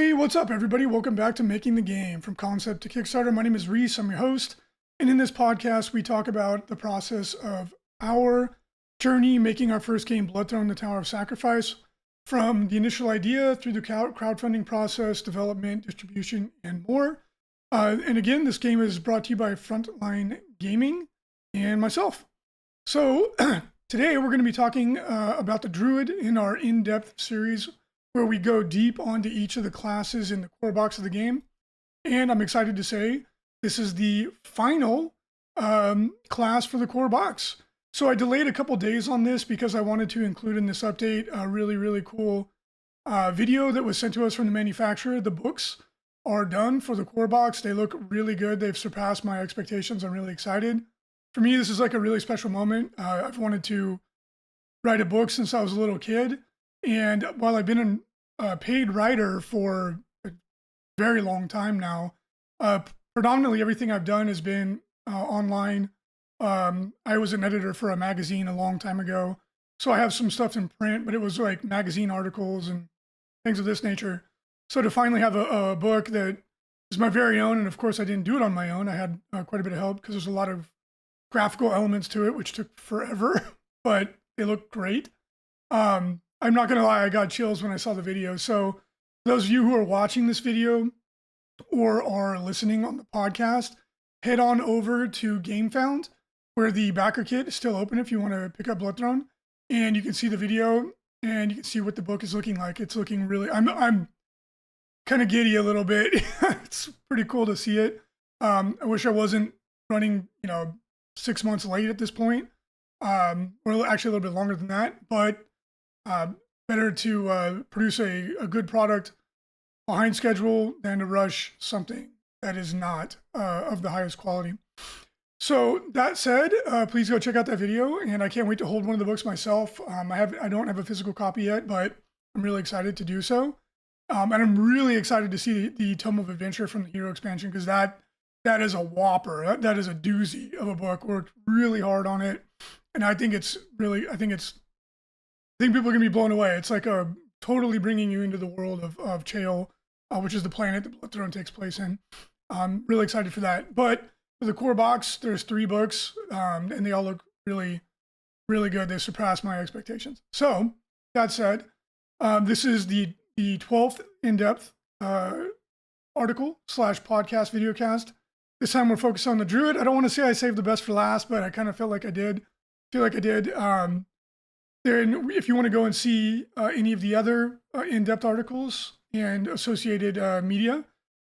Hey, what's up, everybody? Welcome back to Making the Game. From concept to Kickstarter, my name is Reece. I'm your host. And in this podcast, we talk about the process of our journey making our first game, Bloodthrone: The Tower of Sacrifice, from the initial idea through the crowdfunding process, development, distribution, and more. And again, this game is brought to you by Frontline Gaming and myself. So today we're going to be talking about the Druid in our in-depth series, where we go deep onto each of the classes in the core box of the game. And I'm excited to say this is the final class for the core box. So I delayed a couple days on this because I wanted to include in this update a really cool video that was sent to us from the manufacturer. The books are done for the core box. They look really good. They've surpassed my expectations. I'm really excited. For me, this is like a really special moment. I've wanted to write a book since I was a little kid. And while I've been a paid writer for a very long time now, predominantly everything I've done has been online. I was an editor for a magazine a long time ago, so I have some stuff in print, but it was like magazine articles and things of this nature. So to finally have a book that is my very own, and of course I didn't do it on my own. I had quite a bit of help because there's a lot of graphical elements to it, which took forever, but they look great. I'm not going to lie, I got chills when I saw the video. So those of you who are watching this video or are listening on the podcast, head on over to GameFound, where the backer kit is still open if you want to pick up Bloodthrone. And you can see the video and you can see what the book is looking like. It's looking really, I'm kind of giddy a little bit. It's pretty cool to see it. I wish I wasn't running, 6 months late at this point, or actually a little bit longer than that, but better to produce a good product behind schedule than to rush something that is not of the highest quality. So that said, please go check out that video, and I can't wait to hold one of the books myself. I don't have a physical copy yet, but I'm really excited to do so. And I'm really excited to see the Tome of Adventure from the Hero expansion, because that is a whopper. That is a doozy of a book. Worked really hard on it, and I think people are gonna be blown away. It's like totally bringing you into the world of Chael, which is the planet that Bloodthrone takes place in. I'm really excited for that. But for the core box, there's 3 books, and they all look really good. They surpassed my expectations. So that said, this is the 12th in-depth article / podcast videocast. This time we're focused on the Druid. I don't want to say I saved the best for last, but I kind of feel like I did. Then if you want to go and see any of the other in-depth articles and associated media,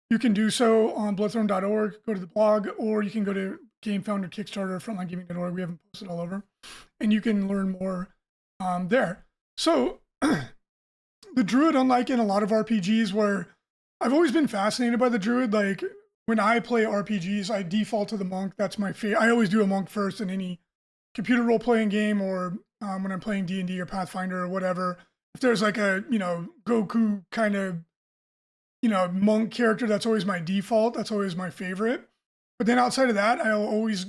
you can do so on bloodthrone.org, go to the blog, or you can go to GameFound or Kickstarter, frontlinegaming.org. We haven't posted all over. And you can learn more there. So the Druid, unlike in a lot of RPGs where I've always been fascinated by the Druid, like when I play RPGs, I default to the monk. That's my favorite. I always do a monk first in any computer role-playing game, or when I'm playing D&D or Pathfinder or whatever. If there's like a, Goku kind of, monk character, that's always my default. That's always my favorite. But then outside of that, I'll always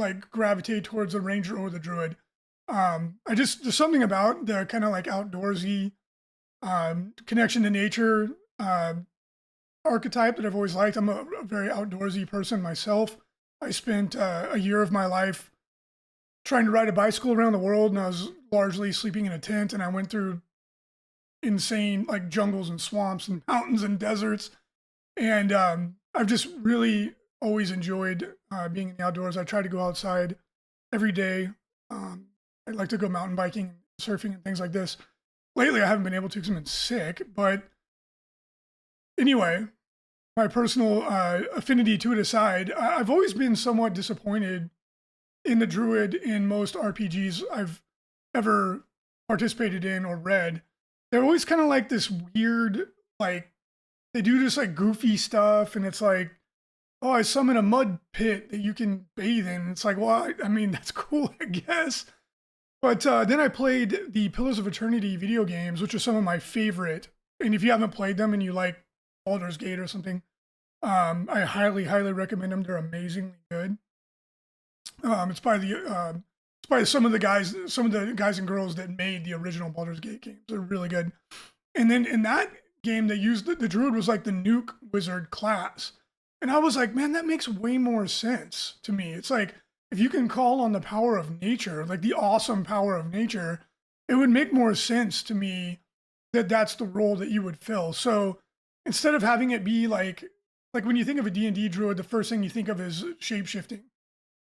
like gravitate towards the ranger or the druid. There's something about the kind of like outdoorsy connection to nature archetype that I've always liked. I'm a very outdoorsy person myself. I spent a year of my life trying to ride a bicycle around the world, and I was largely sleeping in a tent, and I went through insane like jungles and swamps and mountains and deserts. And I've just really always enjoyed being in the outdoors. I try to go outside every day. I like to go mountain biking, surfing, and things like this. Lately, I haven't been able to because I've been sick. But anyway, my personal affinity to it aside, I've always been somewhat disappointed in the Druid in most RPGs I've ever participated in or read. They're always kind of like this weird, like, they do this like goofy stuff, and it's like, oh, I summon a mud pit that you can bathe in. It's like, well, I mean, that's cool, I guess. But then I played the Pillars of Eternity video games, which are some of my favorite. And if you haven't played them and you like Baldur's Gate or something, I highly recommend them. They're amazingly good. It's by some of the guys and girls that made the original Baldur's Gate games. They're really good. And then in that game they used the Druid was like the nuke wizard class. And I was like, man, that makes way more sense to me. It's like if you can call on the power of nature, like the awesome power of nature, it would make more sense to me that that's the role that you would fill. So instead of having it be like when you think of a D&D druid, the first thing you think of is shapeshifting,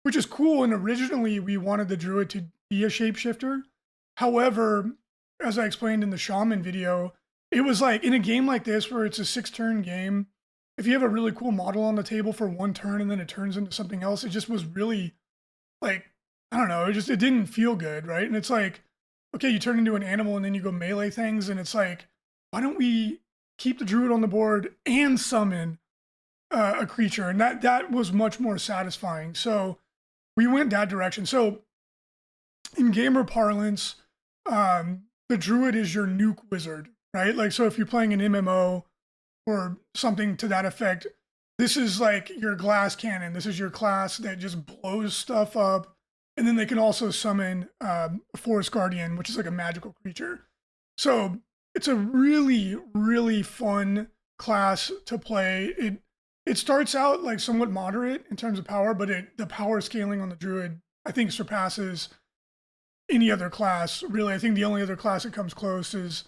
which is cool. And originally we wanted the druid to be a shapeshifter. However, as I explained in the shaman video, it was like in a game like this where it's a 6-turn game, if you have a really cool model on the table for 1 turn and then it turns into something else, it just was really like, I don't know, it didn't feel good, right? And it's like, okay, you turn into an animal and then you go melee things, and it's like, why don't we keep the druid on the board and summon a creature? And that was much more satisfying. So we went that direction. So in gamer parlance, the druid is your nuke wizard, right? Like, so if you're playing an MMO or something to that effect, this is like your glass cannon. This is your class that just blows stuff up. And then they can also summon a Forest Guardian, which is like a magical creature. So it's a really, really fun class to play. It starts out like somewhat moderate in terms of power, but the power scaling on the druid, I think, surpasses any other class. Really, I think the only other class that comes close is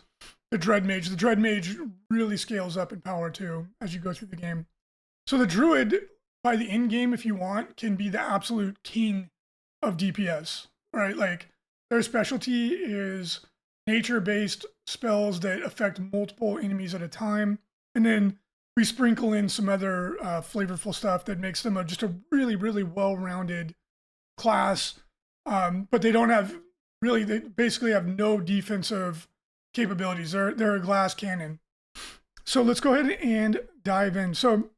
the Dread Mage. The Dread Mage really scales up in power too as you go through the game. So the druid, by the end game, if you want, can be the absolute king of DPS, right? Like their specialty is nature-based spells that affect multiple enemies at a time. And then we sprinkle in some other flavorful stuff that makes them just a really, really well-rounded class. But they don't have really, they basically have no defensive capabilities. They're a glass cannon. So let's go ahead and dive in. So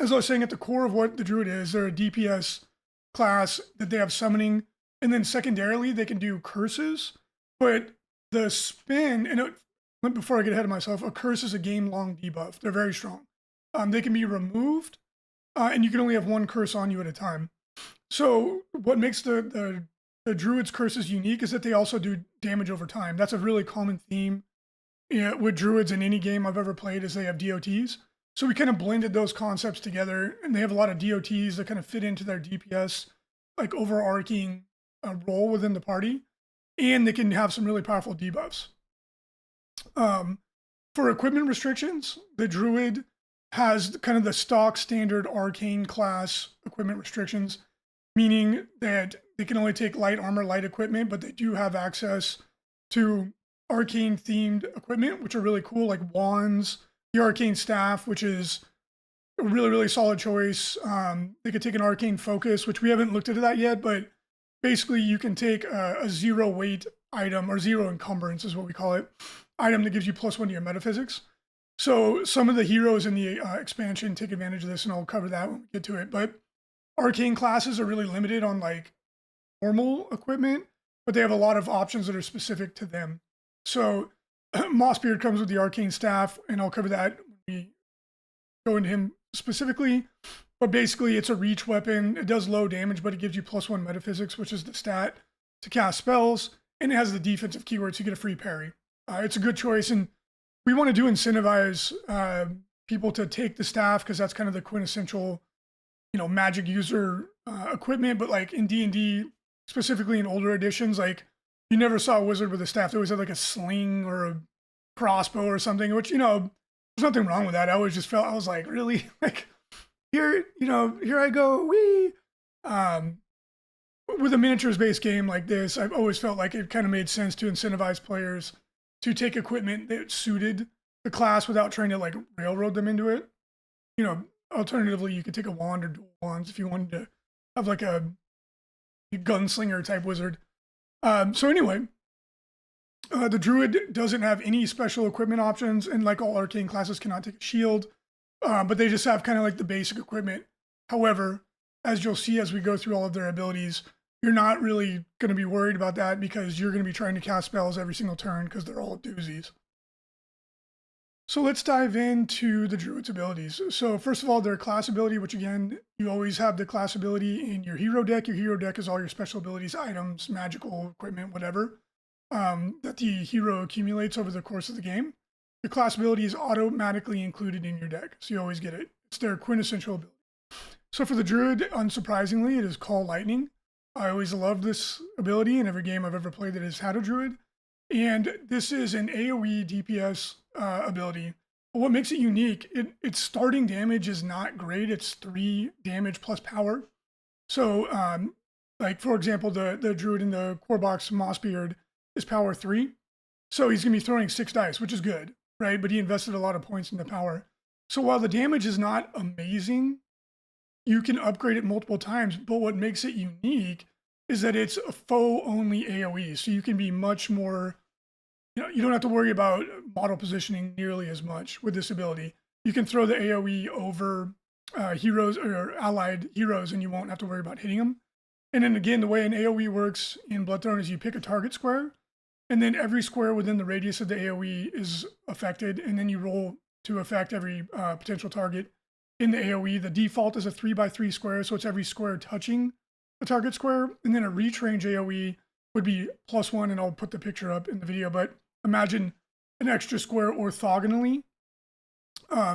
as I was saying, at the core of what the druid is, they're a DPS class that they have summoning, and then secondarily they can do curses. But the spin, and before I get ahead of myself, a curse is a game-long debuff. They're very strong. They can be removed, and you can only have 1 curse on you at a time. So what makes the druid's curses unique is that they also do damage over time. That's a really common theme with druids in any game I've ever played, is they have DOTs. So we kind of blended those concepts together, and they have a lot of DOTs that kind of fit into their DPS, like overarching role within the party, and they can have some really powerful debuffs. For equipment restrictions, the druid has kind of the stock standard arcane class equipment restrictions, meaning that they can only take light armor, light equipment, but they do have access to arcane themed equipment, which are really cool, like wands, the arcane staff, which is a really, really solid choice. They could take an arcane focus, which we haven't looked into that yet, but basically you can take a 0 weight item, or 0 encumbrance is what we call it, item that gives you +1 to your metaphysics. So some of the heroes in the expansion take advantage of this, and I'll cover that when we get to it. But arcane classes are really limited on like normal equipment, but they have a lot of options that are specific to them. So Mossbeard comes with the arcane staff, and I'll cover that when we go into him specifically. But basically, it's a reach weapon. It does low damage, but it gives you +1 metaphysics, which is the stat to cast spells, and it has the defensive keywords, so you get a free parry. It's a good choice, and we want to do incentivize people to take the staff, because that's kind of the quintessential, magic user equipment. But like in D&D, specifically in older editions, like you never saw a wizard with a staff. They always had like a sling or a crossbow or something, which, there's nothing wrong with that. I always just felt, I was like, really? Like, here I go, wee. With a miniatures-based game like this, I've always felt like it kind of made sense to incentivize players to take equipment that suited the class without trying to like railroad them into it. Alternatively, you could take a wand or dual wands if you wanted to have like a gunslinger type wizard. So anyway, the druid doesn't have any special equipment options, and like all arcane classes, cannot take a shield, but they just have kind of like the basic equipment. However, as you'll see as we go through all of their abilities, you're not really going to be worried about that, because you're going to be trying to cast spells every single turn, because they're all doozies. So let's dive into the druid's abilities. So first of all, their class ability, which again, you always have the class ability in your hero deck. Your hero deck is all your special abilities, items, magical equipment, whatever, that the hero accumulates over the course of the game. your class ability is automatically included in your deck, so you always get it. It's their quintessential ability. So for the Druid, unsurprisingly, it is Call Lightning. I always loved this ability in every game I've ever played that has had a Druid. And this is an AoE DPS ability. But what makes it unique, its starting damage is not great. It's 3 damage plus power. So, like for example, the Druid in the core box Mossbeard is power 3. So he's going to be throwing 6 dice, which is good, right? But he invested a lot of points into power. So while the damage is not amazing, you can upgrade it multiple times. But what makes it unique is that it's a foe-only AoE. So you can be much more, you don't have to worry about model positioning nearly as much with this ability. You can throw the AoE over heroes or allied heroes and you won't have to worry about hitting them. And then again, the way an AoE works in Bloodthorn is you pick a target square, and then every square within the radius of the AoE is affected, and then you roll to affect every potential target in the AoE. The default is a 3x3 square, so it's every square touching a target square, and then a reach range AoE would be +1, and I'll put the picture up in the video, but imagine an extra square orthogonally.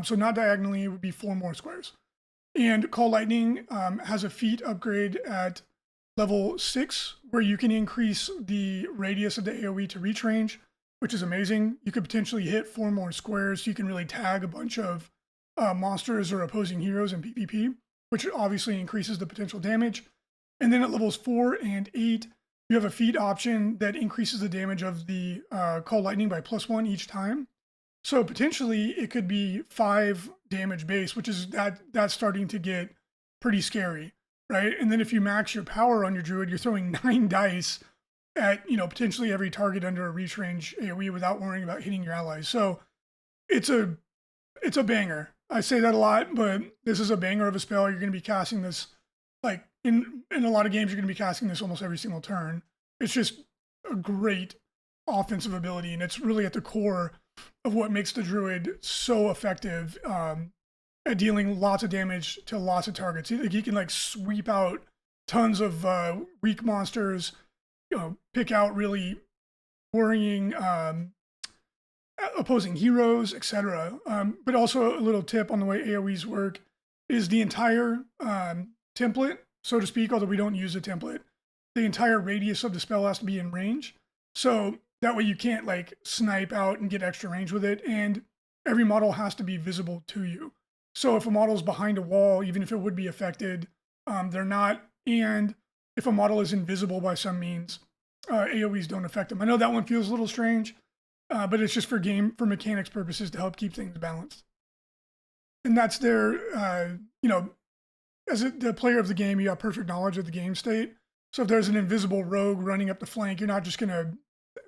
So not diagonally, it would be 4 more squares. And Call Lightning has a feat upgrade at level 6, where you can increase the radius of the AoE to reach range, which is amazing. You could potentially hit 4 more squares, so you can really tag a bunch of monsters or opposing heroes in PvP, which obviously increases the potential damage. And then at levels 4 and 8, you have a feat option that increases the damage of the Call Lightning by +1 each time. So potentially it could be 5 damage base, which is that's starting to get pretty scary, right? And then if you max your power on your Druid, you're throwing 9 dice at, potentially every target under a reach range AoE without worrying about hitting your allies. So it's a banger. I say that a lot, but this is a banger of a spell. You're going to be casting this, like in a lot of games, you're going to be casting this almost every single turn. It's just a great offensive ability, and it's really at the core of what makes the Druid so effective at dealing lots of damage to lots of targets. He can like sweep out tons of weak monsters, pick out really worrying opposing heroes, etc. But also a little tip on the way AoEs work is the entire template, so to speak, although we don't use a template, the entire radius of the spell has to be in range. So that way you can't like snipe out and get extra range with it, and every model has to be visible to you. So if a model is behind a wall, even if it would be affected, they're not. And if a model is invisible by some means, AoEs don't affect them. I know that one feels a little strange, but it's just for mechanics purposes to help keep things balanced. And that's their, as the player of the game, you have perfect knowledge of the game state. So if there's an invisible rogue running up the flank, you're not just gonna,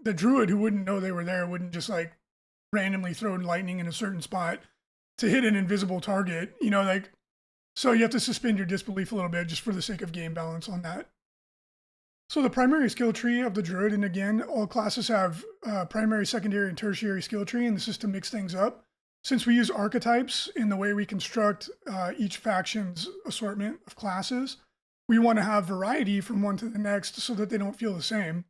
the Druid who wouldn't know they were there wouldn't just like randomly throw lightning in a certain spot to hit an invisible target, so you have to suspend your disbelief a little bit just for the sake of game balance on that. So the primary skill tree of the Druid, and again, all classes have primary, secondary, and tertiary skill tree, and this is to mix things up. Since we use archetypes in the way we construct each faction's assortment of classes, we want to have variety from one to the next so that they don't feel the same.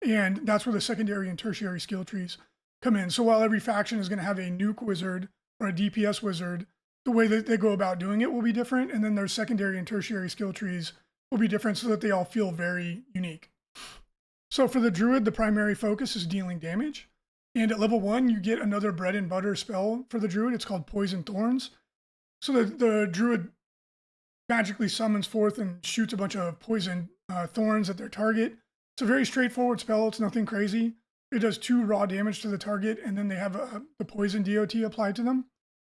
And that's where the secondary and tertiary skill trees come in. So while every faction is going to have a nuke wizard or a DPS wizard, the way that they go about doing it will be different. And then their secondary and tertiary skill trees will be different so that they all feel very unique. So for the Druid, the primary focus is dealing damage. And at level 1, you get another bread and butter spell for the Druid. It's called Poison Thorns. So the Druid magically summons forth and shoots a bunch of poison thorns at their target. It's a very straightforward spell. It's nothing crazy. It does 2 raw damage to the target, and then they have the poison DOT applied to them.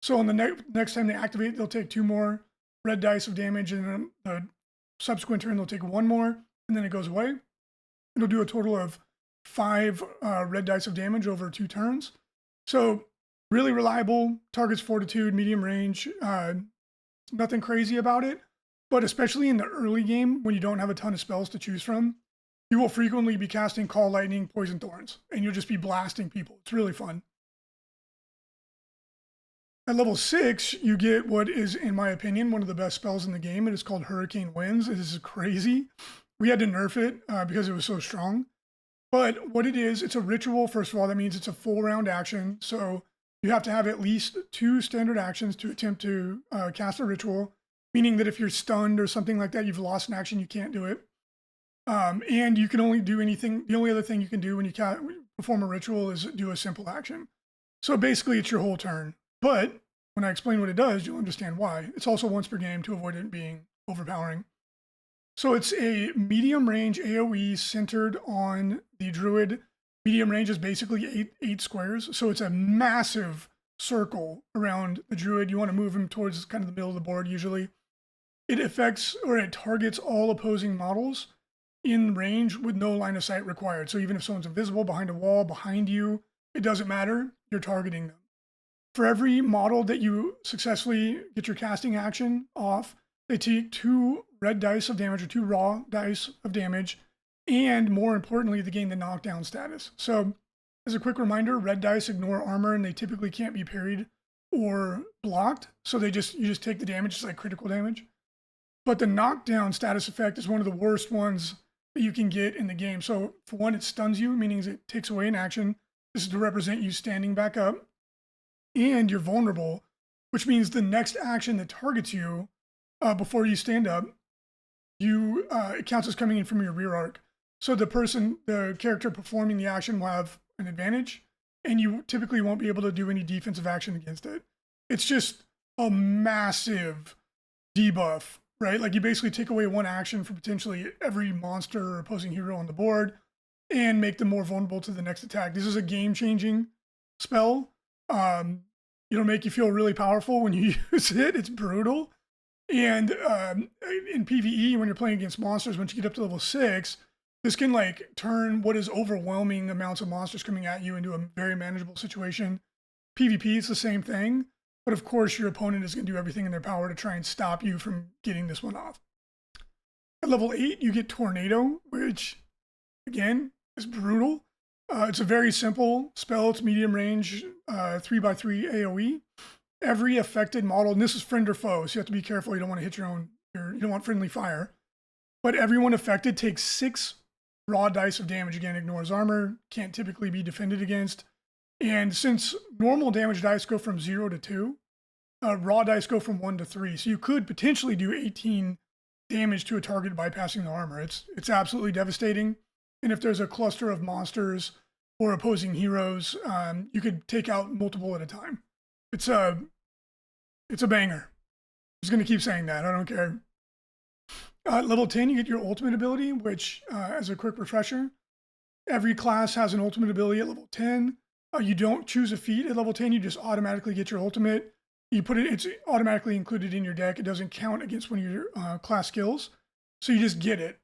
So on the next time they activate, they'll take 2 more red dice of damage, and then the subsequent turn they'll take 1 more, and then it goes away. It'll do a total of 5 red dice of damage over 2 turns. So really reliable, targets fortitude, medium range, nothing crazy about it. But especially in the early game, when you don't have a ton of spells to choose from, you will frequently be casting Call Lightning, Poison Thorns, and you'll just be blasting people. It's really fun. At level 6, you get what is, in my opinion, one of the best spells in the game. It is called Hurricane Winds. It is crazy. We had to nerf it because it was so strong. But what it is, it's a ritual. First of all, that means it's a full round action. So You have to have at least 2 standard actions to attempt to cast a ritual, meaning that if you're stunned or something like that, you've lost an action, you can't do it. And you can only do anything. The only other thing you can do when you perform a ritual is do a simple action. So basically, it's your whole turn. But when I explain what it does, you'll understand why. It's also once per game to avoid it being overpowering. So it's a medium range AoE centered on the Druid. Medium range is basically eight squares. So it's a massive circle around the Druid. You want to move him towards kind of the middle of the board usually. It affects or it targets all opposing models in range with no line of sight required. So even if someone's invisible behind a wall, behind you, it doesn't matter. You're targeting them. For every model that you successfully get your casting action off, they take 2 red dice of damage or 2 raw dice of damage, and more importantly, they gain the knockdown status. So as a quick reminder, red dice ignore armor and they typically can't be parried or blocked. So you just take the damage, it's like critical damage. But the knockdown status effect is one of the worst ones that you can get in the game. So for one, it stuns you, meaning it takes away an action. This is to represent you standing back up. And you're vulnerable, which means the next action that targets you before you stand up, it counts as coming in from your rear arc. So the character performing the action will have an advantage, and you typically won't be able to do any defensive action against it. It's just a massive debuff, right? Like you basically take away one action for potentially every monster or opposing hero on the board and make them more vulnerable to the next attack. This is a game-changing spell. It'll make you feel really powerful when you use it. It's brutal. And in PvE, when you're playing against monsters, once you get up to level 6, this can like turn what is overwhelming amounts of monsters coming at you into a very manageable situation. PvP is the same thing, but of course your opponent is going to do everything in their power to try and stop you from getting this one off. At level 8, you get Tornado, which again is brutal. It's a very simple spell. It's medium range, 3x3 AoE. Every affected model, and this is friend or foe, so you have to be careful. You don't want to hit you don't want friendly fire. But everyone affected takes 6 raw dice of damage. Again, ignores armor, can't typically be defended against. And since normal damage dice go from 0 to 2, raw dice go from 1 to 3. So you could potentially do 18 damage to a target bypassing the armor. It's absolutely devastating. And if there's a cluster of monsters or opposing heroes, you could take out multiple at a time. It's a banger. I'm just going to keep saying that. I don't care. Level 10, you get your ultimate ability, which, as a quick refresher, every class has an ultimate ability at level 10. You don't choose a feat at level 10. You just automatically get your ultimate. It's automatically included in your deck. It doesn't count against one of your class skills. So you just get it.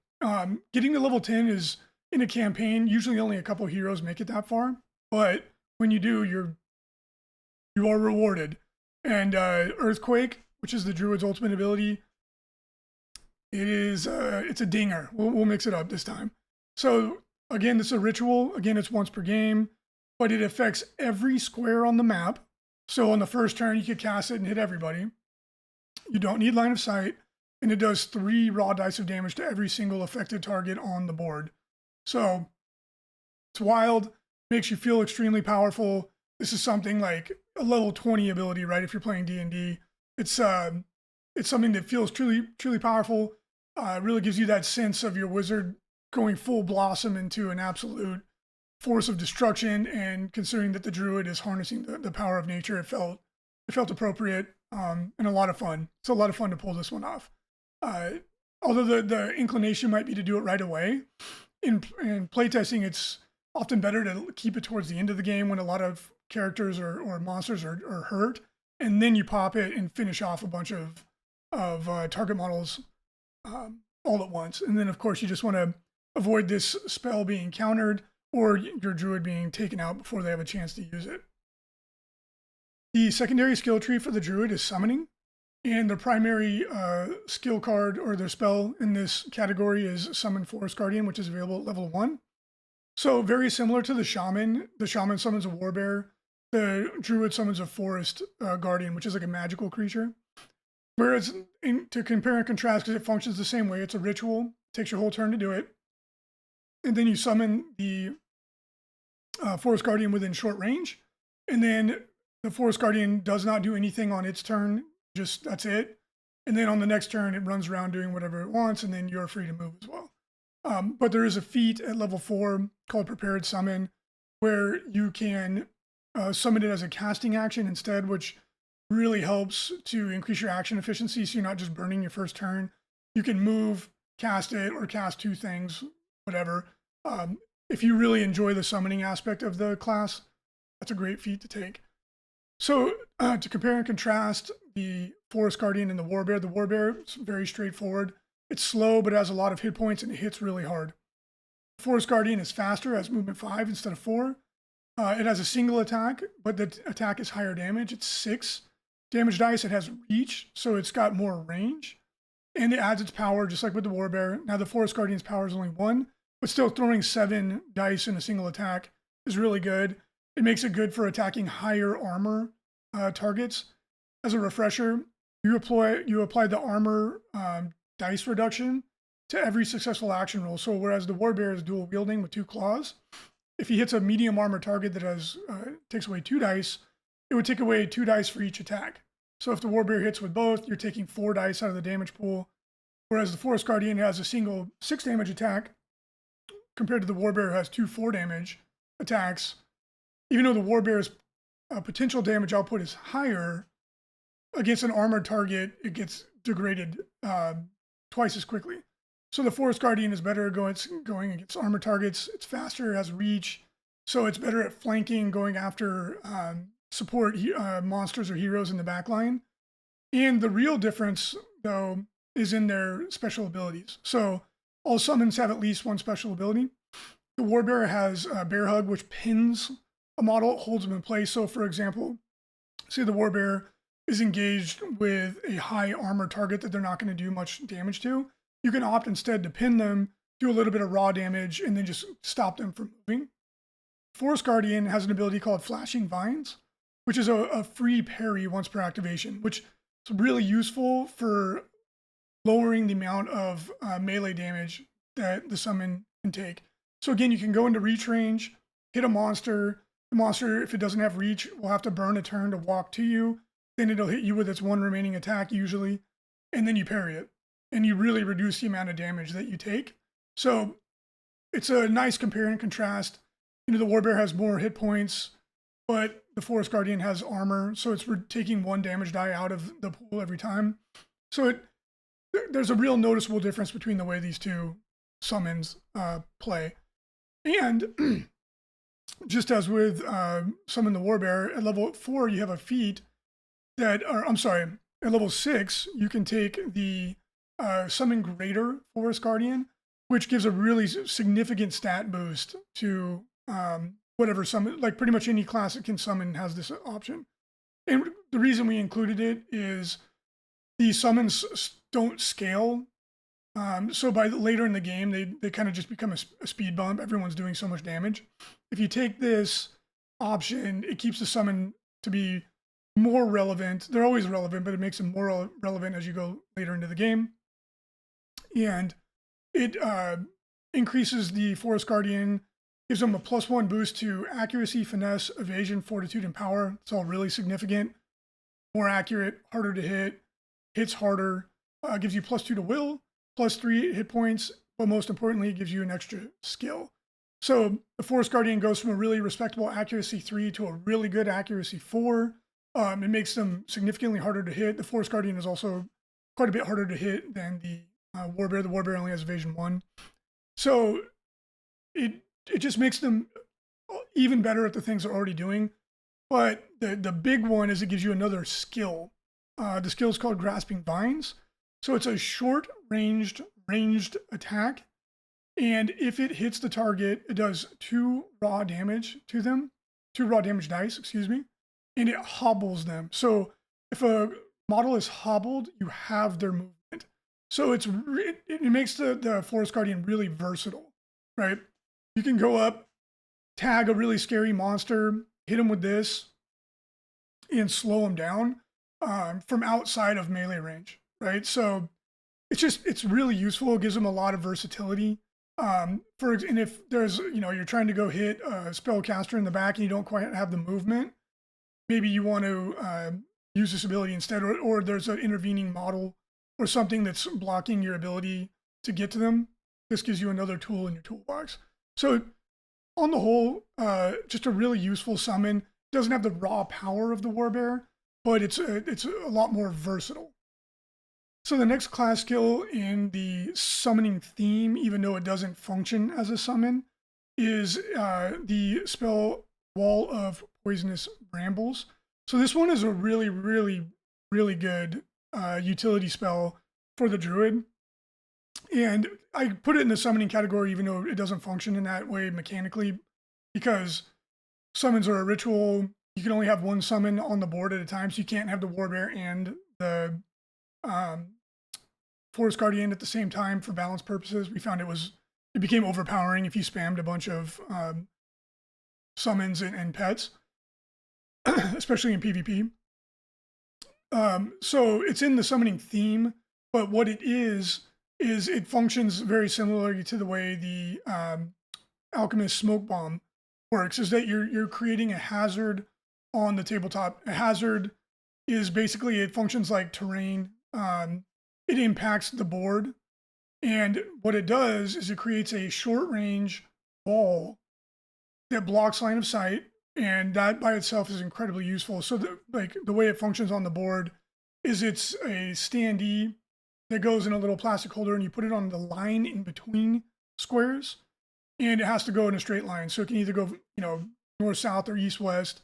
Getting to level 10 is, in a campaign, usually only a couple heroes make it that far. But when you do, you are rewarded. And Earthquake, which is the Druid's ultimate ability, it's a dinger. We'll mix it up this time. So again, this is a ritual. Again, it's once per game, but it affects every square on the map. So on the first turn, you could cast it and hit everybody. You don't need line of sight, and it does 3 raw dice of damage to every single affected target on the board. So it's wild, makes you feel extremely powerful. This is something like a level 20 ability, right? If you're playing D&D, it's something that feels truly, truly powerful. Really gives you that sense of your wizard going full blossom into an absolute force of destruction. And considering that the Druid is harnessing the power of nature, it felt appropriate and a lot of fun. It's a lot of fun to pull this one off. Although the inclination might be to do it right away. In playtesting, it's often better to keep it towards the end of the game when a lot of characters or monsters are hurt, and then you pop it and finish off a bunch of target models all at once. And then, of course, you just want to avoid this spell being countered or your Druid being taken out before they have a chance to use it. The secondary skill tree for the Druid is Summoning. And the primary skill card or their spell in this category is Summon Forest Guardian, which is available at level 1. So very similar to the Shaman. The Shaman summons a Warbear. The Druid summons a Forest Guardian, which is like a magical creature. Whereas, to compare and contrast, because it functions the same way, it's a ritual. It takes your whole turn to do it. And then you summon the Forest Guardian within short range. And then the Forest Guardian does not do anything on its turn, just that's it. And then on the next turn, it runs around doing whatever it wants, and then you're free to move as well. But there is a feat at level 4 called Prepared Summon, where you can summon it as a casting action instead, which really helps to increase your action efficiency, so you're not just burning your first turn. You can move, cast it, or cast 2 things, whatever. If you really enjoy the summoning aspect of the class, that's a great feat to take. So to compare and contrast the Forest Guardian and the Warbear is very straightforward. It's slow, but it has a lot of hit points and it hits really hard. Forest Guardian is faster, has movement 5 instead of 4. It has a single attack, but the attack is higher damage. It's 6 damage dice. It has reach, so it's got more range. And it adds its power, just like with the Warbear. Now the Forest Guardian's power is only 1, but still throwing 7 dice in a single attack is really good. It makes it good for attacking higher armor targets. As a refresher, you apply the armor dice reduction to every successful action roll. So whereas the Warbear is dual wielding with 2 claws, if he hits a medium armor target that has takes away 2 dice, it would take away 2 dice for each attack. So if the Warbear hits with both, you're taking 4 dice out of the damage pool. Whereas the Forest Guardian has a single 6 damage attack, compared to the Warbear has 2 4 damage attacks. Even though the Warbear's potential damage output is higher, against an armored target, it gets degraded twice as quickly. So the Forest Guardian is better going against armored targets. It's faster, it has reach, so it's better at flanking, going after support monsters or heroes in the backline. And the real difference, though, is in their special abilities. So all summons have at least 1 special ability. The Warbear has Bear Hug, which pins a model, holds them in place. So for example, say the Warbear is engaged with a high armor target that they're not going to do much damage to. You can opt instead to pin them, do a little bit of raw damage, and then just stop them from moving. Forest Guardian has an ability called Flashing Vines, which is a free parry once per activation, which is really useful for lowering the amount of melee damage that the summon can take. So again, you can go into reach range, hit a monster. The monster, if it doesn't have reach, will have to burn a turn to walk to you. Then it'll hit you with its 1 remaining attack usually, and then you parry it. And you really reduce the amount of damage that you take. So it's a nice compare and contrast. You know, the Warbear has more hit points, but the Forest Guardian has armor, so it's taking 1 damage die out of the pool every time. So there's a real noticeable difference between the way these 2 summons play. And just as with Summon the Warbear, at level 4 you have a feat that, at level 6 you can take the Summon Greater Forest Guardian, which gives a really significant stat boost to whatever summon, like pretty much any class that can summon has this option. And the reason we included it is the summons don't scale. So by later in the game, they kind of just become a speed bump. Everyone's doing so much damage. If you take this option, it keeps the summon to be more relevant. They're always relevant, but it makes them more relevant as you go later into the game. And it increases the Forest Guardian, gives them a +1 boost to accuracy, finesse, evasion, fortitude, and power. It's all really significant. More accurate, harder to hit, hits harder, gives you +2 to will, +3 hit points, but most importantly, it gives you an extra skill. So the Forest Guardian goes from a really respectable accuracy 3 to a really good accuracy 4. It makes them significantly harder to hit. The Forest Guardian is also quite a bit harder to hit than the Warbear. The Warbear only has evasion 1. So it just makes them even better at the things they're already doing. But the big one is it gives you another skill. The skill is called Grasping Vines. So it's a short ranged attack. And if it hits the target, it does 2 raw damage to them. 2 raw damage dice, excuse me. And it hobbles them. So if a model is hobbled, you have their movement. So it makes the Forest Guardian really versatile, right? You can go up, tag a really scary monster, hit him with this, and slow him down from outside of melee range, right? So it's really useful. It gives them a lot of versatility. And if there's, you're trying to go hit a spellcaster in the back and you don't quite have the movement, maybe you want to use this ability instead, or there's an intervening model or something that's blocking your ability to get to them. This gives you another tool in your toolbox. So on the whole, just a really useful summon. Doesn't have the raw power of the Warbear, but it's a lot more versatile. So the next class skill in the summoning theme, even though it doesn't function as a summon, is the spell Wall of Poisonous Brambles. So this one is a really, really, really good utility spell for the Druid. And I put it in the summoning category, even though it doesn't function in that way mechanically, because summons are a ritual. You can only have one summon on the board at a time, so you can't have the Warbear and the Forest Guardian at the same time for balance purposes. We found it became overpowering if you spammed a bunch of summons and pets, especially in PvP. So it's in the summoning theme, but what it is it functions very similarly to the way the Alchemist Smoke Bomb works, is that you're creating a hazard on the tabletop. A hazard is basically, it functions like terrain. It impacts the board, and what it does is it creates a short range wall that blocks line of sight, and that by itself is incredibly useful. So the way it functions on the board is it's a standee that goes in a little plastic holder, and you put it on the line in between squares, and it has to go in a straight line. So it can either go, north, south, or east, west,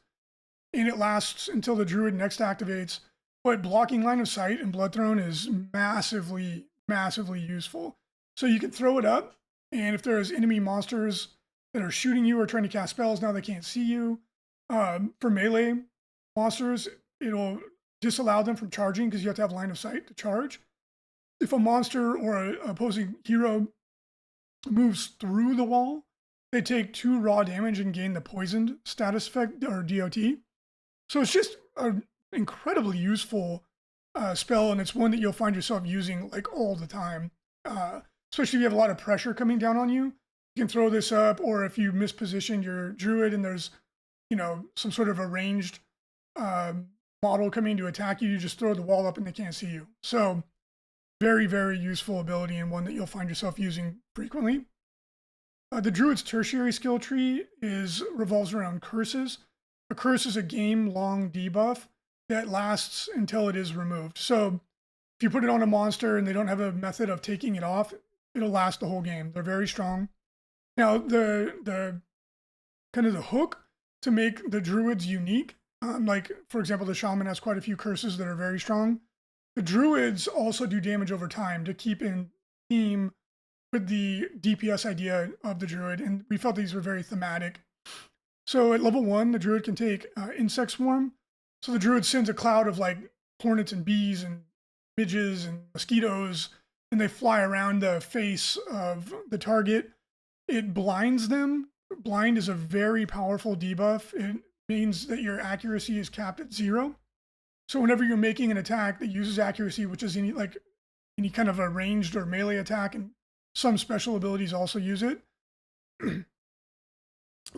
and it lasts until the Druid next activates. But blocking line of sight in Bloodthrone is massively, massively useful. So you can throw it up, and if there's enemy monsters that are shooting you or trying to cast spells, now they can't see you. For melee monsters, it'll disallow them from charging because you have to have line of sight to charge. If a monster or an opposing hero moves through the wall, they take 2 raw damage and gain the poisoned status effect, or DOT. So it's just an incredibly useful spell, and it's one that you'll find yourself using like all the time. Especially if you have a lot of pressure coming down on you, you can throw this up, or if you misposition your Druid and there's, some sort of a ranged model coming to attack you, you just throw the wall up and they can't see you. So very, very useful ability, and one that you'll find yourself using frequently. The Druid's tertiary skill tree revolves around curses. A curse is a game-long debuff that lasts until it is removed. So if you put it on a monster and they don't have a method of taking it off, it'll last the whole game. They're very strong. Now, the kind of the hook to make the Druids unique, like, for example, the Shaman has quite a few curses that are very strong. The Druids also do damage over time to keep in theme with the DPS idea of the Druid, and we felt these were very thematic. So at level 1, the Druid can take Insect Swarm. So the Druid sends a cloud of like hornets and bees and midges and mosquitoes, and they fly around the face of the target. It blinds them. Blind is a very powerful debuff. It means that your accuracy is capped at 0. So whenever you're making an attack that uses accuracy, which is any kind of a ranged or melee attack, and some special abilities also use it,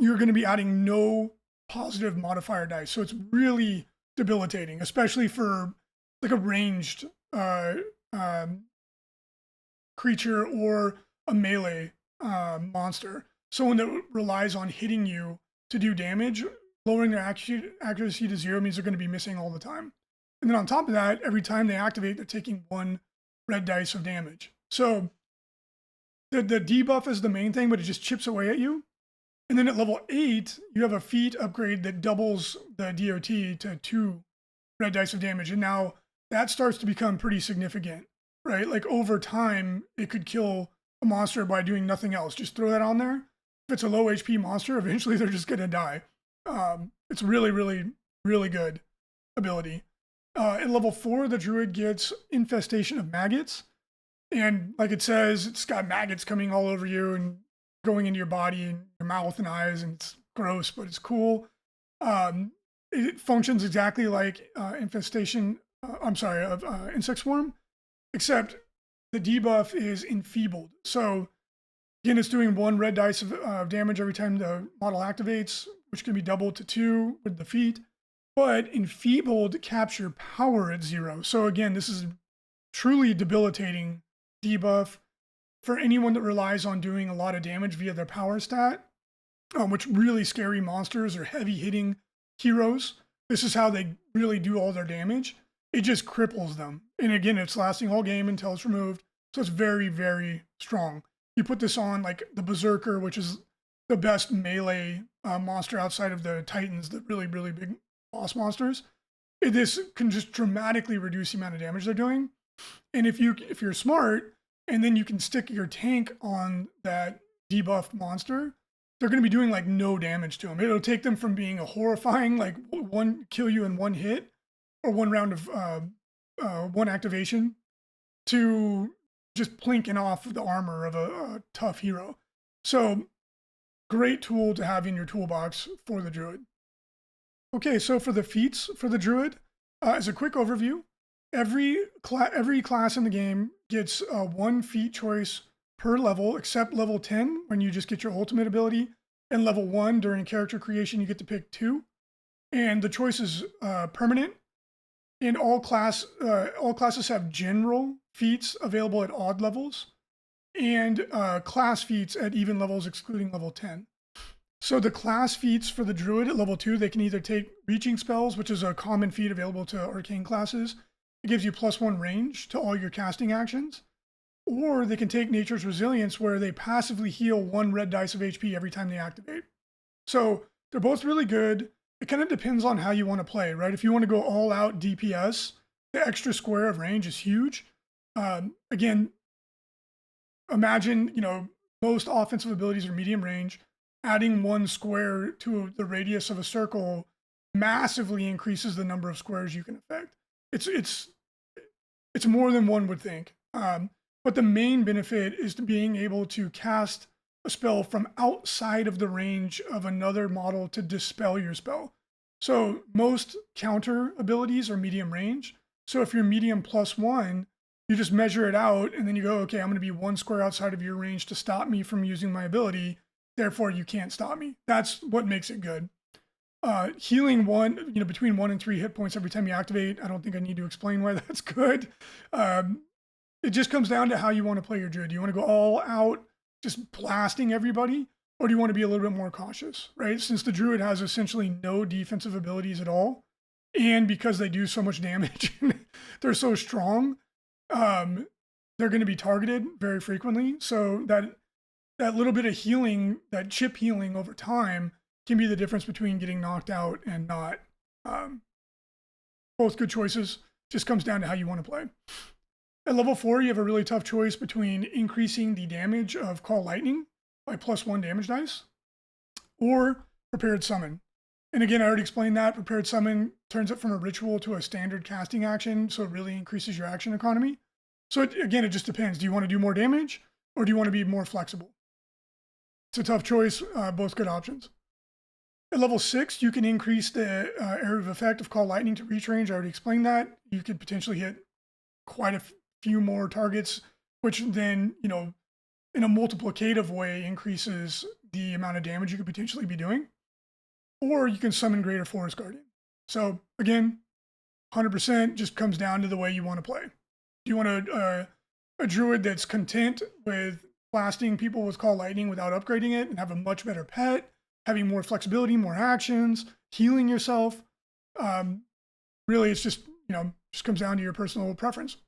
you're going to be adding no positive modifier dice. So it's really debilitating, especially for like a ranged creature or a melee monster. Someone that relies on hitting you to do damage, lowering their accuracy to 0 means they're going to be missing all the time. And then on top of that, every time they activate, they're taking 1 red dice of damage. So the debuff is the main thing, but it just chips away at you. And then at level 8, you have a feat upgrade that doubles the DOT to 2 red dice of damage. And now that starts to become pretty significant, right? Like over time, it could kill a monster by doing nothing else. Just throw that on there. If it's a low HP monster, eventually they're just going to die. It's really, really, really good ability. At level 4, the Druid gets Infestation of Maggots. And like it says, it's got maggots coming all over you and going into your body and your mouth and eyes, and it's gross, but it's cool. It functions exactly like Insect Swarm, except the debuff is enfeebled. So again, it's doing 1 red dice of damage every time the model activates, which can be doubled to 2 with the feat. but enfeebled caps your power at 0. So again, this is truly debilitating debuff for anyone that relies on doing a lot of damage via their power stat, which really scary monsters or heavy hitting heroes. This is how they really do all their damage. It just cripples them. And again, it's lasting all game until it's removed. So it's very, very strong. You put this on like the Berserker, which is the best melee monster outside of the Titans, the really, really big boss monsters. This can just dramatically reduce the amount of damage they're doing. And if you're smart, and then you can stick your tank on that debuffed monster, they're going to be doing like no damage to them. It'll take them from being a horrifying, like one kill you in one hit or one round of one activation to just plinking off the armor of a tough hero. So great tool to have in your toolbox for the Druid. Okay, so for the feats for the Druid, as a quick overview, every class in the game gets one feat choice per level, except level 10 when you just get your ultimate ability, and level 1 during character creation you get to pick 2, and the choice is permanent. And all classes have general feats available at odd levels, and class feats at even levels excluding level 10. So the class feats for the Druid at level 2, they can either take reaching spells, which is a common feat available to arcane classes. It gives you +1 range to all your casting actions. Or they can take Nature's Resilience, where they passively heal 1 red dice of HP every time they activate. So they're both really good. It kind of depends on how you want to play, right? If you want to go all out DPS, the extra square of range is huge. Again, imagine, most offensive abilities are medium range. Adding 1 square to the radius of a circle massively increases the number of squares you can affect. It's more than one would think. But the main benefit is to being able to cast a spell from outside of the range of another model to dispel your spell. So most counter abilities are medium range. So if you're medium +1, you just measure it out and then you go, okay, I'm going to be 1 square outside of your range to stop me from using my ability. Therefore, you can't stop me. That's what makes it good. Healing between 1 and 3 hit points every time you activate. I don't think I need to explain why that's good. It just comes down to how you want to play your Druid. Do you want to go all out, just blasting everybody? Or do you want to be a little bit more cautious, right? Since the Druid has essentially no defensive abilities at all, and because they do so much damage, they're so strong, they're going to be targeted very frequently. So that little bit of healing, that chip healing over time, can be the difference between getting knocked out and not. Both good choices. Just comes down to how you want to play. At level 4, you have a really tough choice between increasing the damage of Call Lightning by +1 damage dice or Prepared Summon. And again, I already explained that. Prepared Summon turns it from a ritual to a standard casting action, so it really increases your action economy. So again, it just depends. Do you want to do more damage or do you want to be more flexible? It's a tough choice, both good options. At level 6, you can increase the area of effect of Call Lightning to reach range. I already explained that. You could potentially hit quite a few more targets, which then, in a multiplicative way increases the amount of damage you could potentially be doing. Or you can summon Greater Forest Guardian. So again, 100% just comes down to the way you want to play. Do you want a Druid that's content with blasting people with Call Lightning without upgrading it and have a much better pet, having more flexibility, more actions, healing yourself? Really, it's just, just comes down to your personal preference.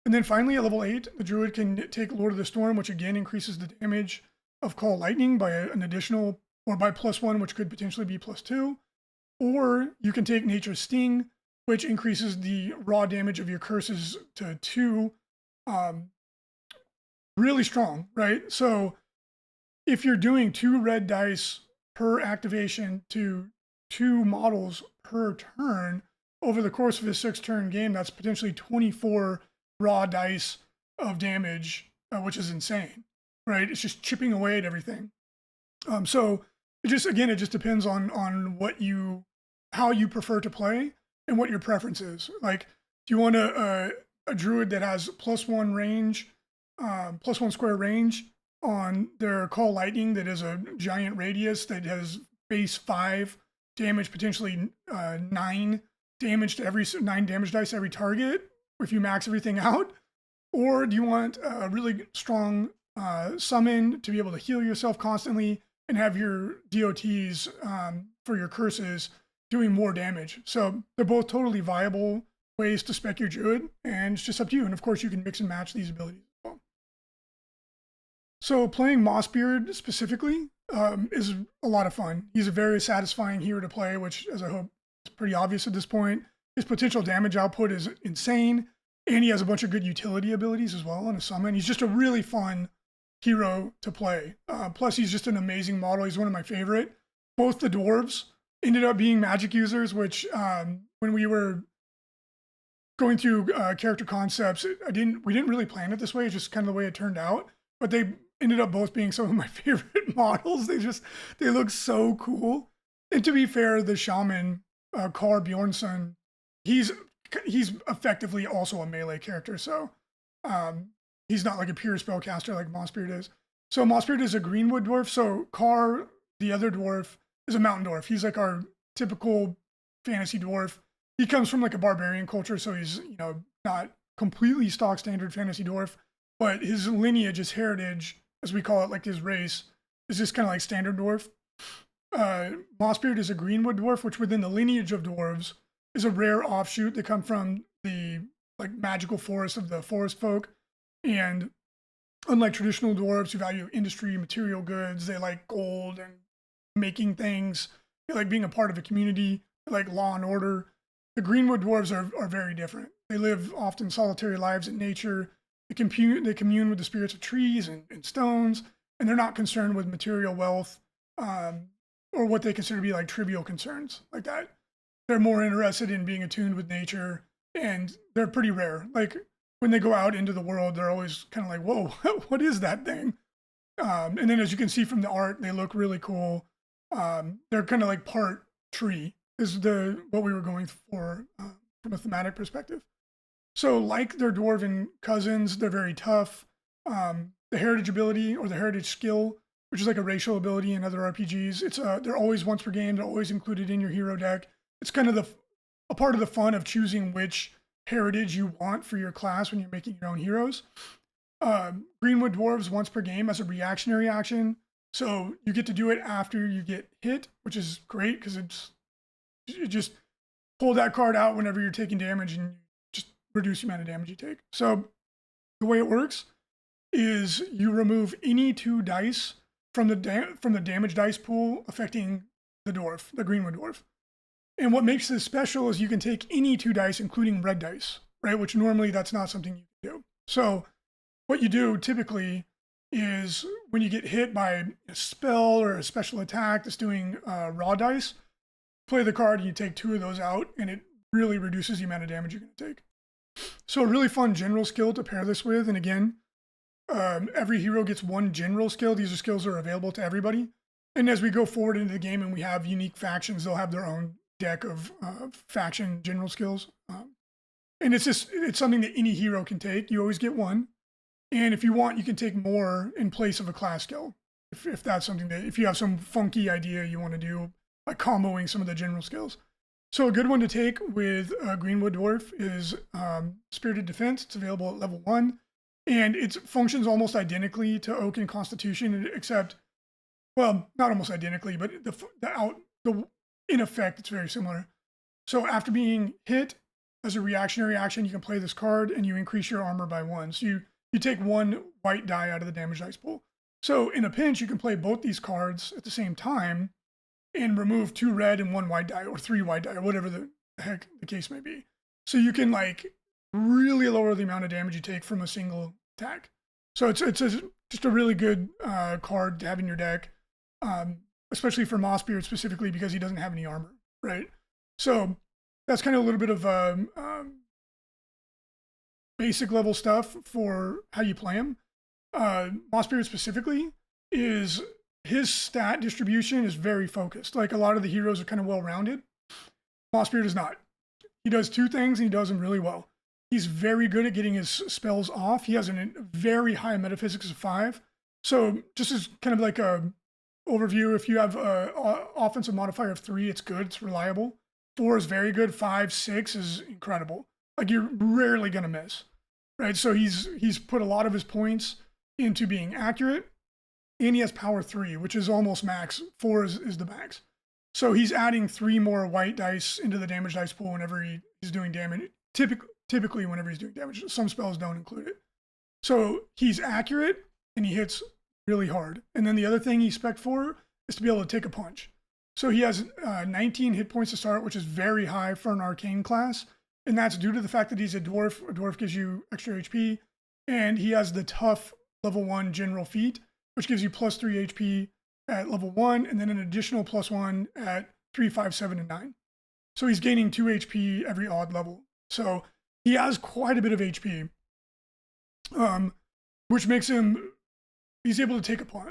And then finally, at level 8, the Druid can take Lord of the Storm, which again increases the damage of Call Lightning by an additional, or by +1, which could potentially be +2. Or you can take Nature's Sting, which increases the raw damage of your curses to 2. Really strong, right? So if you're doing 2 red dice per activation to 2 models per turn, over the course of a 6-turn game, that's potentially 24 raw dice of damage, which is insane, right? It's just chipping away at everything. So it just depends on how you prefer to play and what your preference is. Like, do you want a Druid that has +1 range, +1 square range on their Call Lightning that is a giant radius that has base 5 damage potentially 9 damage dice to every target if you max everything out? Or do you want a really strong summon to be able to heal yourself constantly and have your DOTs for your curses doing more damage? So they're both totally viable ways to spec your Druid, and it's just up to you. And of course, you can mix and match these abilities as well. So playing Mossbeard specifically is a lot of fun. He's a very satisfying hero to play, which, as I hope is pretty obvious at this point. His potential damage output is insane, and he has a bunch of good utility abilities as well on a summon. He's just a really fun hero to play. Plus, he's just an amazing model. He's one of my favorite. Both the dwarves ended up being magic users, which when we were going through character concepts, we didn't really plan it this way. It's just kind of the way it turned out. But they ended up both being some of my favorite models. They look so cool. And to be fair, the shaman, Carl Bjornsson, he's effectively also a melee character. So he's not like a pure spellcaster like Mossbeard is. So Mossbeard is a greenwood dwarf. So Carr, the other dwarf, is a mountain dwarf. He's like our typical fantasy dwarf. He comes from like a barbarian culture, so he's, you know, not completely stock standard fantasy dwarf, but his lineage, his heritage, as we call it, like his race, is just kind of like standard dwarf. Mossbeard is a greenwood dwarf, which within the lineage of dwarves is a rare offshoot. They come from the like magical forest of the forest folk, and unlike traditional dwarves who value industry, material goods, they like gold and making things. They like being a part of a community. They like law and order. The greenwood dwarves are very different. They live often solitary lives in nature. They commune with the spirits of trees and stones, and they're not concerned with material wealth or what they consider to be like trivial concerns like that. They're more interested in being attuned with nature, and they're pretty rare. Like when they go out into the world, they're always kind of like, whoa, what is that thing? And then as you can see from the art, they look really cool. They're kind of like part tree is what we were going for from a thematic perspective. So like their dwarven cousins, they're very tough. The heritage ability or the heritage skill, which is like a racial ability in other RPGs, they're always once per game. They're always included in your hero deck. It's kind of a part of the fun of choosing which heritage you want for your class when you're making your own heroes. Greenwood dwarves once per game as a reactionary action. So you get to do it after you get hit, which is great because you just pull that card out whenever you're taking damage and just reduce the amount of damage you take. So the way it works is you remove any 2 dice from the damage dice pool affecting the dwarf, the greenwood dwarf. And what makes this special is you can take any 2 dice, including red dice, right? Which normally that's not something you can do. So what you do typically is when you get hit by a spell or a special attack that's doing raw dice, play the card and you take 2 of those out, and it really reduces the amount of damage you're going to take. So a really fun general skill to pair this with. And again, every hero gets 1 general skill. These are skills that are available to everybody. And as we go forward into the game and we have unique factions, they'll have their own deck of faction general skills. And it's something that any hero can take. You always get 1. And if you want, you can take more in place of a class skill. If that's something if you have some funky idea you want to do, like comboing some of the general skills. So a good one to take with Greenwood Dwarf is Spirited Defense. It's available at level 1. And it functions almost identically to Oak and Constitution, except, well, not almost identically, but in effect, it's very similar. So after being hit, as a reactionary action, you can play this card and you increase your armor by 1. So you take 1 white die out of the damage dice pool. So in a pinch, you can play both these cards at the same time and remove 2 red and 1 white die, or 3 white die, or whatever the heck the case may be. So you can like really lower the amount of damage you take from a single attack. So it's just a really good card to have in your deck, especially for Mossbeard specifically because he doesn't have any armor, right? So that's kind of a little bit of basic level stuff for how you play him. Mossbeard specifically is his stat distribution is very focused. Like a lot of the heroes are kind of well-rounded. Mossbeard is not. He does 2 things and he does them really well. He's very good at getting his spells off. He has a very high metaphysics of 5. So just as kind of like a overview, if you have a offensive modifier of 3, it's good, it's reliable. 4 is very good. 5, 6 is incredible. Like you're rarely gonna miss, right? So he's put a lot of his points into being accurate, and he has power 3, which is almost max. 4 is the max. So he's adding 3 more white dice into the damage dice pool whenever he's doing damage. Typically, whenever he's doing damage, some spells don't include it. So he's accurate and he hits really hard. And then the other thing he's spec for is to be able to take a punch. So he has 19 hit points to start, which is very high for an arcane class. And that's due to the fact that he's a dwarf. A dwarf gives you extra HP. And he has the tough level 1 general feat, which gives you plus 3 HP at level 1, and then an additional plus 1 at 3, 5, 7, and 9. So he's gaining 2 HP every odd level. So he has quite a bit of HP, which makes him, he's able to take a point.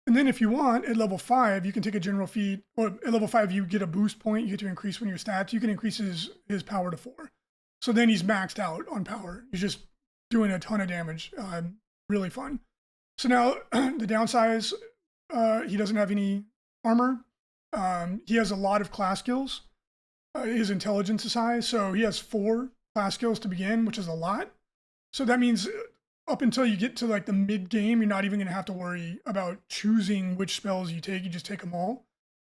And then if you want, at level 5, you can take a general feat, or at level 5, you get a boost point, you get to increase one of your stats. You can increase his power to 4. So then he's maxed out on power. He's just doing a ton of damage. Really fun. So now the downsides, he doesn't have any armor. He has a lot of class skills. His intelligence is high, so he has 4 class skills to begin, which is a lot. So that means up until you get to like the mid game, you're not even going to have to worry about choosing which spells you take. You just take them all.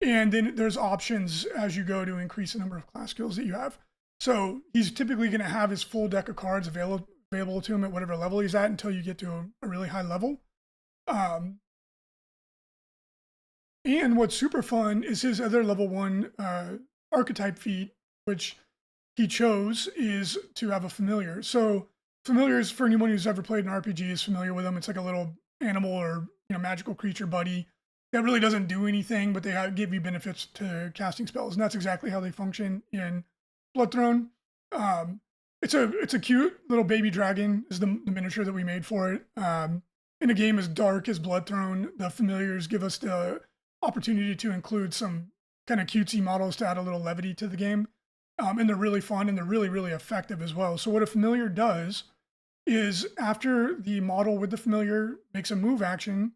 And then there's options as you go to increase the number of class skills that you have. So he's typically going to have his full deck of cards available to him at whatever level he's at until you get to a really high level. And what's super fun is his other level 1 archetype feat, which he chose, is to have a familiar. So familiars, for anyone who's ever played an RPG, is familiar with them. It's like a little animal or magical creature buddy that really doesn't do anything, but they give you benefits to casting spells, and that's exactly how they function in Bloodthrone. It's a cute little baby dragon is the miniature that we made for it. In a game as dark as Bloodthrone, the familiars give us the opportunity to include some kind of cutesy models to add a little levity to the game. And they're really fun and they're really, really effective as well. So what a familiar does is after the model with the familiar makes a move action,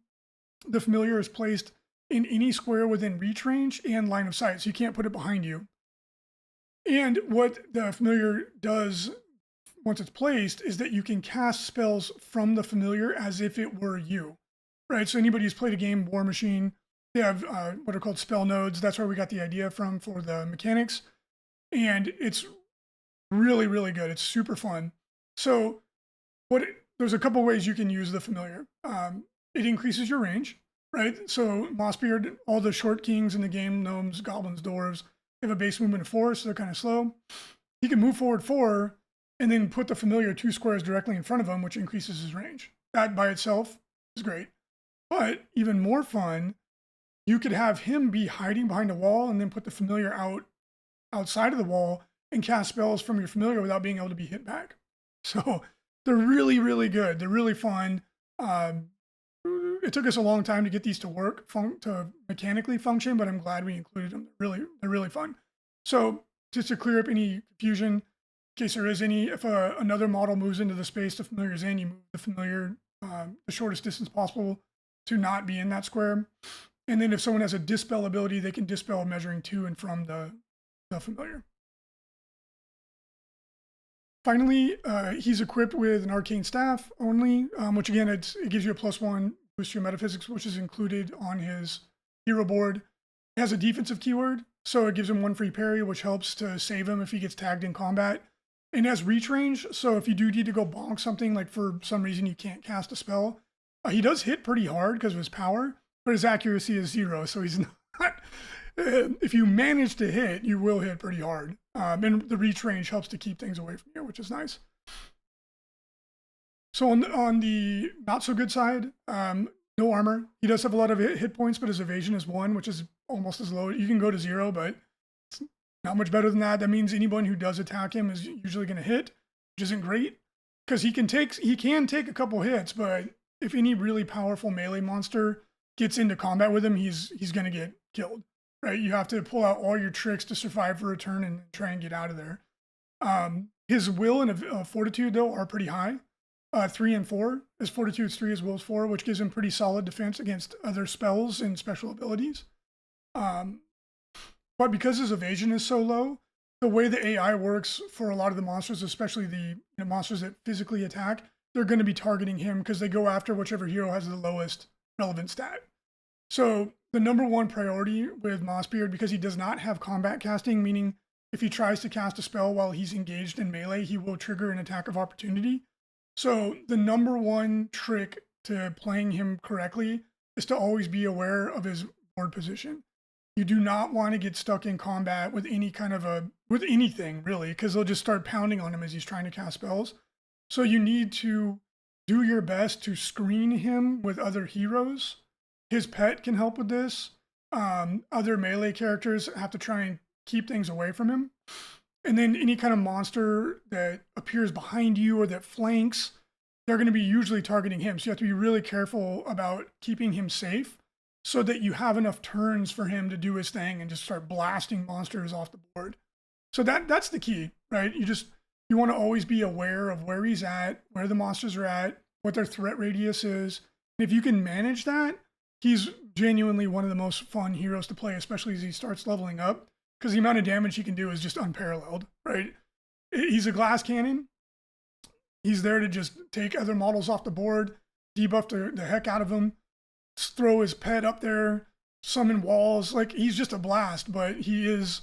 the familiar is placed in any square within reach range and line of sight. So you can't put it behind you. And what the familiar does once it's placed is that you can cast spells from the familiar as if it were you, right? So anybody who's played a game, War Machine, they have what are called spell nodes. That's where we got the idea from for the mechanics. And it's really, really good. It's super fun. So there's a couple ways you can use the familiar. It increases your range, right? So Mossbeard, all the short kings in the game, gnomes, goblins, dwarves, they have a base movement of 4, so they're kind of slow. He can move forward 4 and then put the familiar 2 squares directly in front of him, which increases his range. That by itself is great. But even more fun, you could have him be hiding behind a wall and then put the familiar outside of the wall and cast spells from your familiar without being able to be hit back. So they're really, really good. They're really fun. It took us a long time to get these to work, to mechanically function, but I'm glad we included them. They're really fun. So just to clear up any confusion, in case there is any, if another model moves into the space the familiar is in, you move the familiar the shortest distance possible to not be in that square. And then if someone has a dispel ability, they can dispel measuring to and from the familiar. Finally, he's equipped with an arcane staff only, which again, it gives you a +1 boost to your metaphysics, which is included on his hero board. It has a defensive keyword, so it gives him 1 free parry, which helps to save him if he gets tagged in combat. And it has reach range, so if you do need to go bonk something, like for some reason you can't cast a spell, he does hit pretty hard because of his power, but his accuracy is 0, so he's not... if you manage to hit, you will hit pretty hard. And the reach range helps to keep things away from you, which is nice. So on the not so good side, no armor. He does have a lot of hit points, but his evasion is 1, which is almost as low. You can go to 0, but it's not much better than that. That means anyone who does attack him is usually going to hit, which isn't great because he can take a couple hits, but if any really powerful melee monster gets into combat with him, he's going to get killed. Right, you have to pull out all your tricks to survive for a turn and try and get out of there. His will and fortitude, though, are pretty high. 3 and 4. His Fortitude's 3, his Will's 4, which gives him pretty solid defense against other spells and special abilities. But because his evasion is so low, the way the AI works for a lot of the monsters, especially the monsters that physically attack, they're going to be targeting him because they go after whichever hero has the lowest relevant stat. So the number one priority with Mossbeard, because he does not have combat casting, meaning if he tries to cast a spell while he's engaged in melee, he will trigger an attack of opportunity. So the number one trick to playing him correctly is to always be aware of his board position. You do not want to get stuck in combat with any kind of with anything really, because they'll just start pounding on him as he's trying to cast spells. So you need to do your best to screen him with other heroes. His pet can help with this. Other melee characters have to try and keep things away from him. And then any kind of monster that appears behind you or that flanks, they're going to be usually targeting him. So you have to be really careful about keeping him safe so that you have enough turns for him to do his thing and just start blasting monsters off the board. So that's the key, right? You want to always be aware of where he's at, where the monsters are at, what their threat radius is. And if you can manage that, he's genuinely one of the most fun heroes to play, especially as he starts leveling up, because the amount of damage he can do is just unparalleled, right? He's a glass cannon. He's there to just take other models off the board, debuff the heck out of them, throw his pet up there, summon walls. Like, he's just a blast, but he is,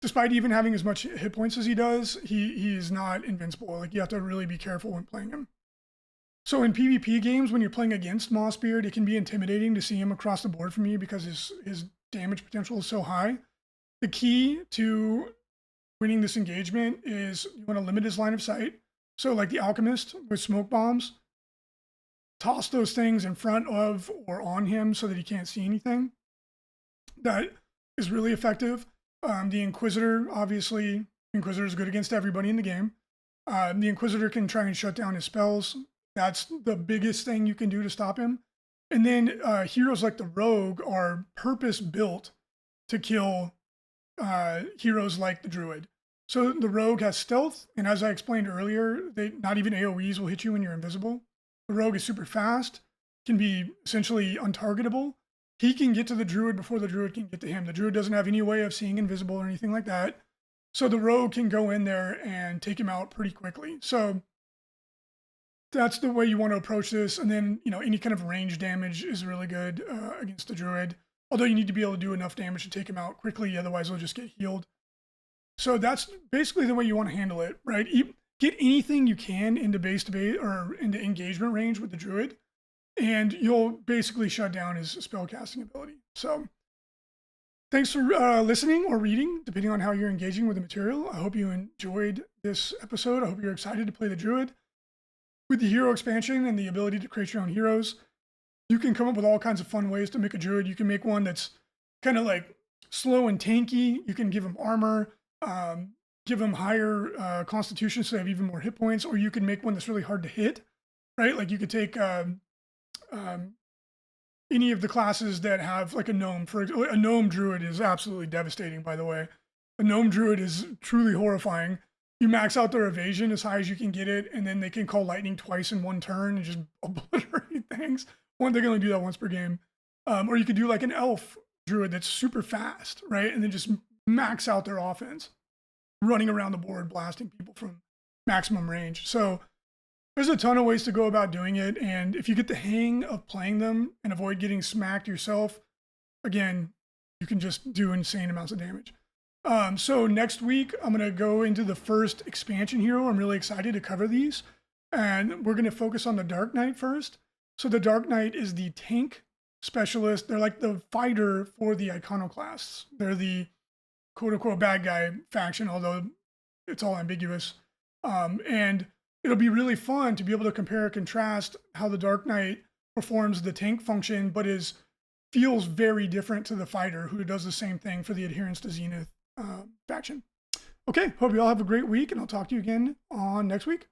despite even having as much hit points as he does, he is not invincible. Like, you have to really be careful when playing him. So in PvP games, when you're playing against Mossbeard, it can be intimidating to see him across the board from you because his damage potential is so high. The key to winning this engagement is you want to limit his line of sight. So like the Alchemist with smoke bombs, toss those things in front of or on him so that he can't see anything. That is really effective. The Inquisitor, obviously, Inquisitor is good against everybody in the game. The Inquisitor can try and shut down his spells. That's the biggest thing you can do to stop him. And then heroes like the Rogue are purpose-built to kill heroes like the Druid. So the Rogue has stealth, and as I explained earlier, not even AoEs will hit you when you're invisible. The Rogue is super fast, can be essentially untargetable. He can get to the Druid before the Druid can get to him. The Druid doesn't have any way of seeing invisible or anything like that. So the Rogue can go in there and take him out pretty quickly. So that's the way you want to approach this. And then, any kind of range damage is really good against the Druid. Although you need to be able to do enough damage to take him out quickly, otherwise he'll just get healed. So that's basically the way you want to handle it, right? Get anything you can into base to base or into engagement range with the Druid, and you'll basically shut down his spellcasting ability. So thanks for listening or reading, depending on how you're engaging with the material. I hope you enjoyed this episode. I hope you're excited to play the Druid. With the hero expansion and the ability to create your own heroes, you can come up with all kinds of fun ways to make a Druid. You can make one that's kind of like slow and tanky. You can give him armor, give them higher constitution so they have even more hit points, or you can make one that's really hard to hit, right? Like you could take any of the classes that have like a gnome. A gnome Druid is absolutely devastating, by the way. A gnome Druid is truly horrifying. You max out their evasion as high as you can get it, and then they can call lightning twice in one turn and just obliterate things. They can only do that once per game. Or you could do like an elf Druid that's super fast, right? And then just max out their offense, running around the board, blasting people from maximum range. So there's a ton of ways to go about doing it. And if you get the hang of playing them and avoid getting smacked yourself, again, you can just do insane amounts of damage. So next week, I'm going to go into the first expansion hero. I'm really excited to cover these. And we're going to focus on the Dark Knight first. So the Dark Knight is the tank specialist. They're like the fighter for the iconoclasts. They're the quote-unquote bad guy faction, although it's all ambiguous. And it'll be really fun to be able to compare and contrast how the Dark Knight performs the tank function, but feels very different to the fighter who does the same thing for the Adherence to Zenith faction. Okay, hope you all have a great week, and I'll talk to you again on next week.